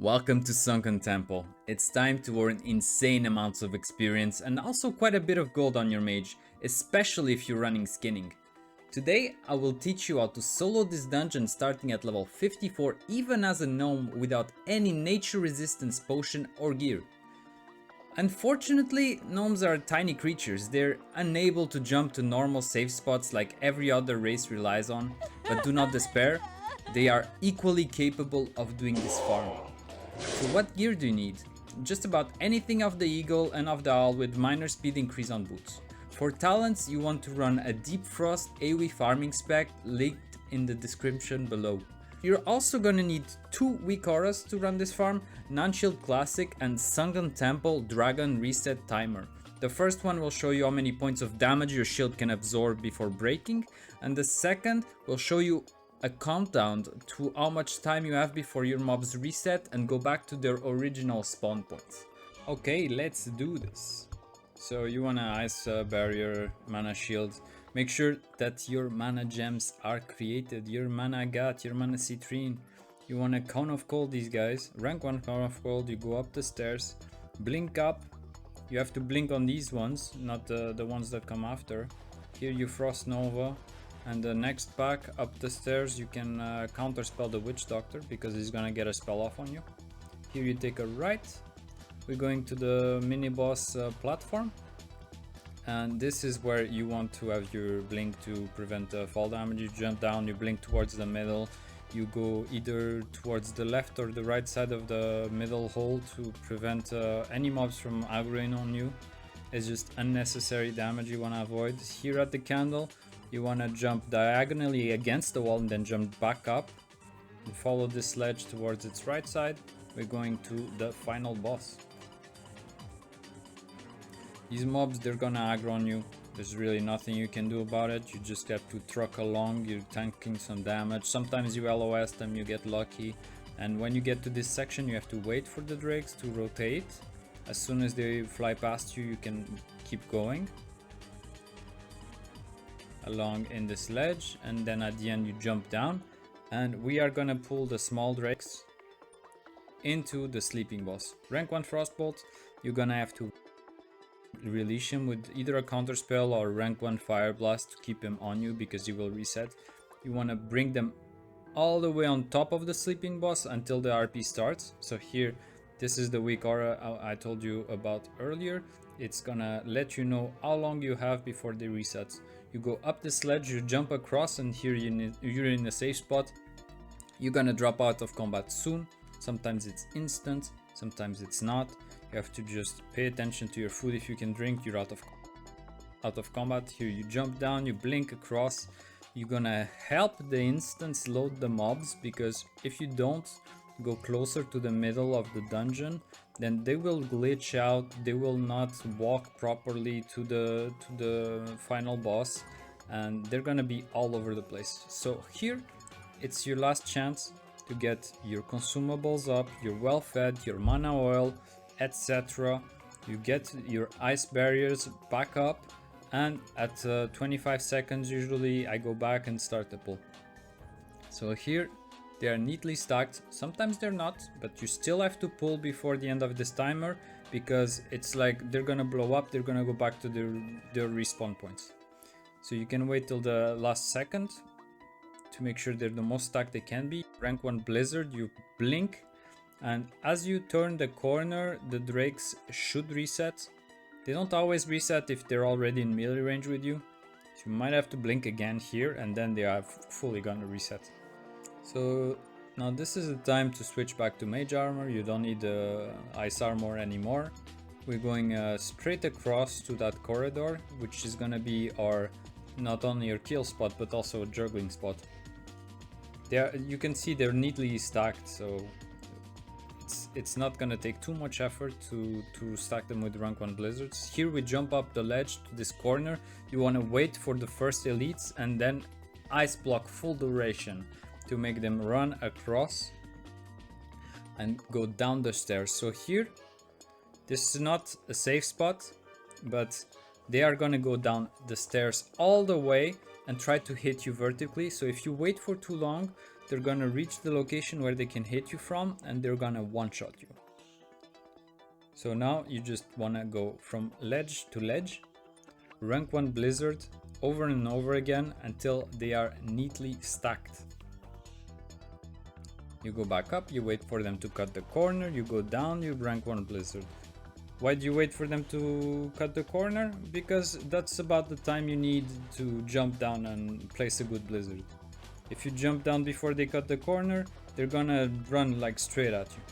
Welcome to Sunken Temple. It's time to earn insane amounts of experience and also quite a bit of gold on your mage, especially if you're running skinning. Today I will teach you how to solo this dungeon starting at level 54 even as a gnome without any nature resistance potion or gear. Unfortunately, gnomes are tiny creatures. They're unable to jump to normal safe spots like every other race relies on, but do not despair, they are equally capable of doing this farm. So what gear do you need? Just about anything of the eagle and of the owl with minor speed increase on boots. For talents you want to run a deep frost AoE farming spec linked in the description below. You're also gonna need 2 weak auras to run this farm, Non-Shield Classic and Sunken Temple Dragon Reset Timer. The first one will show you how many points of damage your shield can absorb before breaking, and the second will show you a countdown to how much time you have before your mobs reset and go back to their original spawn points. Okay, let's do this. So you want an ice barrier, mana shield. Make sure that your mana gems are created, your Mana Agate, your Mana Citrine. You want a cone of cold, these guys. Rank 1 cone of cold, you go up the stairs, blink up. You have to blink on these ones, not the ones that come after. Here you frost nova. And the next pack up the stairs you can counterspell the witch doctor because he's gonna get a spell off on you. Here you take a right. We're going to the mini boss platform, and this is where you want to have your blink to prevent fall damage. You jump down, you blink towards the middle, you go either towards the left or the right side of the middle hole to prevent any mobs from aggroing on you. It's just unnecessary damage you want to avoid. Here at the candle you want to jump diagonally against the wall and then jump back up and follow this ledge towards its right side. We're going to the final boss. These mobs, they're gonna aggro on you. There's really nothing you can do about it. You just have to truck along, you're tanking some damage. Sometimes you LOS them, you get lucky. And when you get to this section, you have to wait for the drakes to rotate. As soon as they fly past you, you can keep going along in this ledge, and then at the end you jump down, and we are gonna pull the small drakes into the sleeping boss. Rank 1 frostbolt, you're gonna have to release him with either a counter spell or rank 1 fire blast to keep him on you because he will reset. You want to bring them all the way on top of the sleeping boss until the RP starts. So here, this is the weak aura I told you about earlier. It's gonna let you know how long you have before they reset. You go up the sledge, you jump across, and here you're in a safe spot. You're gonna drop out of combat soon. Sometimes it's instant, sometimes it's not. You have to just pay attention to your food. If you can drink, you're out of combat. Here you jump down, you blink across. You're gonna help the instance load the mobs, because if you don't go closer to the middle of the dungeon, then they will glitch out, they will not walk properly to the final boss, and they're gonna be all over the place. So here it's your last chance to get your consumables up, you're well fed, your mana oil, etc. You get your ice barriers back up, and at 25 seconds usually I go back and start the pull. So here they are neatly stacked. Sometimes they're not, but you still have to pull before the end of this timer, because it's like they're gonna blow up, they're gonna go back to their respawn points. So you can wait till the last second to make sure they're the most stacked they can be. Rank 1 blizzard, you blink, and as you turn the corner, the drakes should reset. They don't always reset if they're already in melee range with you. So you might have to blink again here, and then they are fully gonna reset. So now this is the time to switch back to mage armor. You don't need the ice armor anymore. We're going straight across to that corridor, which is gonna be our not only your kill spot but also a juggling spot. You can see they're neatly stacked, so it's not gonna take too much effort to stack them with rank 1 blizzards. Here we jump up the ledge to this corner. You want to wait for the first elites and then ice block full duration to make them run across and go down the stairs. So here, this is not a safe spot, but they are gonna go down the stairs all the way and try to hit you vertically. So if you wait for too long, they're gonna reach the location where they can hit you from, and they're gonna one-shot you. So now you just wanna go from ledge to ledge, rank 1 blizzard over and over again until they are neatly stacked. You go back up, you wait for them to cut the corner, you go down, you rank 1 blizzard. Why do you wait for them to cut the corner? Because that's about the time you need to jump down and place a good blizzard. If you jump down before they cut the corner, they're gonna run like straight at you.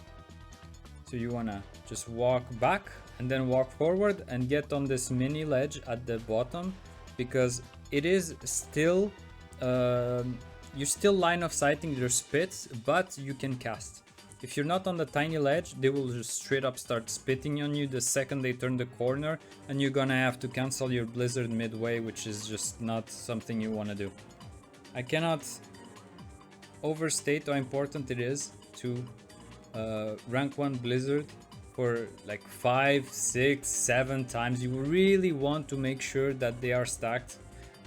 So you wanna just walk back and then walk forward and get on this mini ledge at the bottom, because it is still, you're still line of sighting their spits, but you can cast. If you're not on the tiny ledge, they will just straight up start spitting on you the second they turn the corner, and you're gonna have to cancel your blizzard midway, which is just not something you wanna do. I cannot overstate how important it is to rank 1 blizzard for like 5, 6, 7 times. You really want to make sure that they are stacked,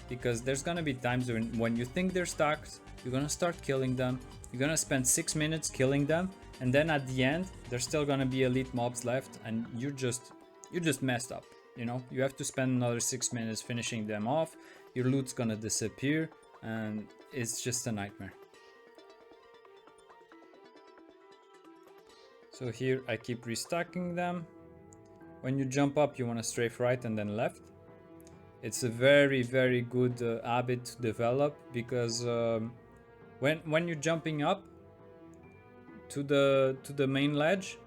because there's gonna be times when you think they're stacked, you're gonna start killing them, you're gonna spend 6 minutes killing them, and then at the end there's still gonna be elite mobs left, and you just messed up. You know, you have to spend another 6 minutes finishing them off, your loot's gonna disappear, and it's just a nightmare. So here I keep restacking them. When you jump up, you want to strafe right and then left. It's a very, very good habit to develop, because when you're jumping up to the main ledge,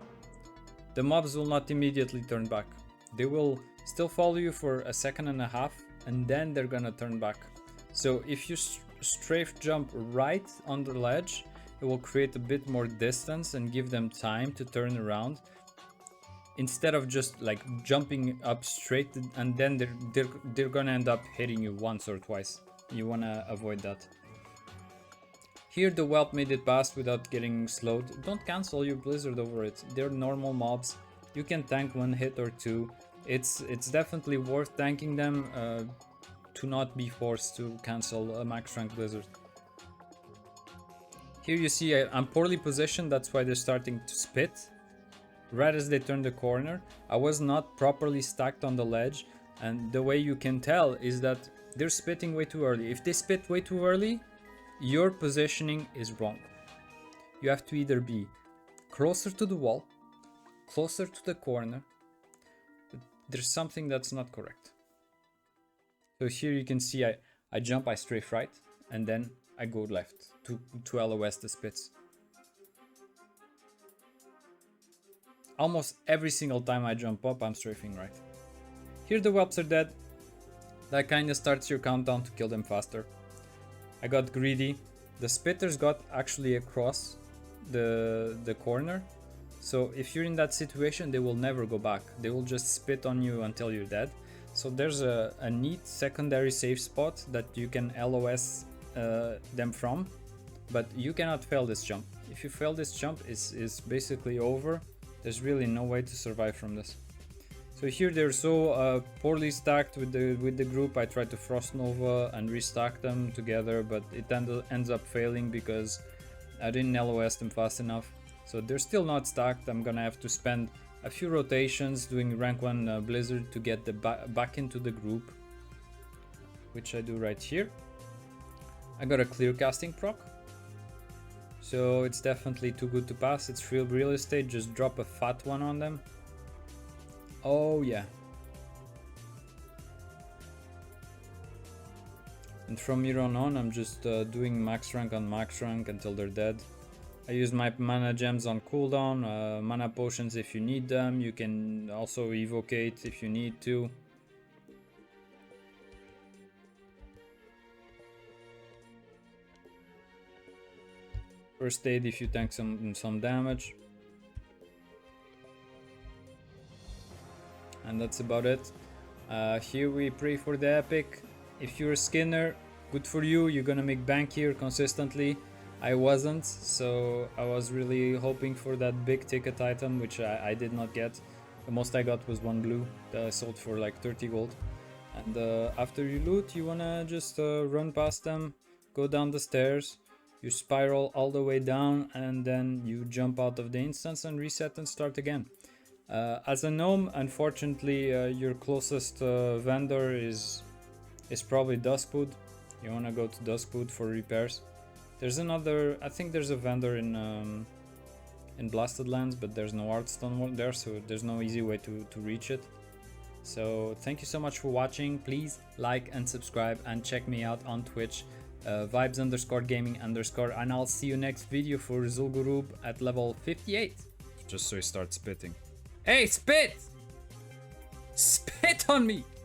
the mobs will not immediately turn back. They will still follow you for a second and a half, and then they're gonna turn back. So if you strafe jump right on the ledge, it will create a bit more distance and give them time to turn around, instead of just like jumping up straight and then they're gonna end up hitting you once or twice. You wanna avoid that. Here the whelp made it past without getting slowed. Don't cancel your blizzard over it. They're normal mobs. You can tank 1 hit or 2. It's definitely worth tanking them to not be forced to cancel a max rank blizzard. Here you see I'm poorly positioned, that's why they're starting to spit. Right as they turn the corner, I was not properly stacked on the ledge, and the way you can tell is that they're spitting way too early. If they spit way too early, your positioning is wrong. You have to either be closer to the wall, closer to the corner. There's something that's not correct. So here you can see I jump, I strafe right, and then I go left to LOS the spits. Almost every single time I jump up, I'm strafing right. Here the whelps are dead. That kinda starts your countdown to kill them faster. I got greedy. The spitters got actually across the corner. So if you're in that situation, they will never go back. They will just spit on you until you're dead. So there's a neat secondary safe spot that you can LOS them from, but you cannot fail this jump. If you fail this jump, it's basically over. There's really no way to survive from this. So here they're so poorly stacked with the group. I tried to Frost Nova and restack them together, but it ends up failing because I didn't LOS them fast enough. So they're still not stacked. I'm gonna have to spend a few rotations doing rank 1 Blizzard to get the back into the group, which I do right here. I got a clear casting proc, so it's definitely too good to pass. It's free real estate, just drop a fat one on them. Oh yeah. And from here on I'm just doing max rank on max rank until they're dead. I use my mana gems on cooldown, mana potions if you need them. You can also evocate if you need to. First aid if you tank some damage. And that's about it. Here we pray for the epic. If you're a skinner, good for you, you're gonna make bank here consistently. I wasn't, so I was really hoping for that big ticket item, which I did not get. The most I got was 1 blue that I sold for like 30 gold. And after you loot, you wanna just run past them, go down the stairs, you spiral all the way down, and then you jump out of the instance and reset and start again. As a gnome, unfortunately, your closest vendor is probably Duskwood. You want to go to Duskwood for repairs. There's another, I think there's a vendor in Blasted Lands, but there's no Artstone there, so there's no easy way to reach it. So thank you so much for watching. Please like and subscribe, and check me out on Twitch, vibes_gaming_, and I'll see you next video for Zul'Gurub at level 58. Just so he starts spitting. Hey, spit! Spit on me!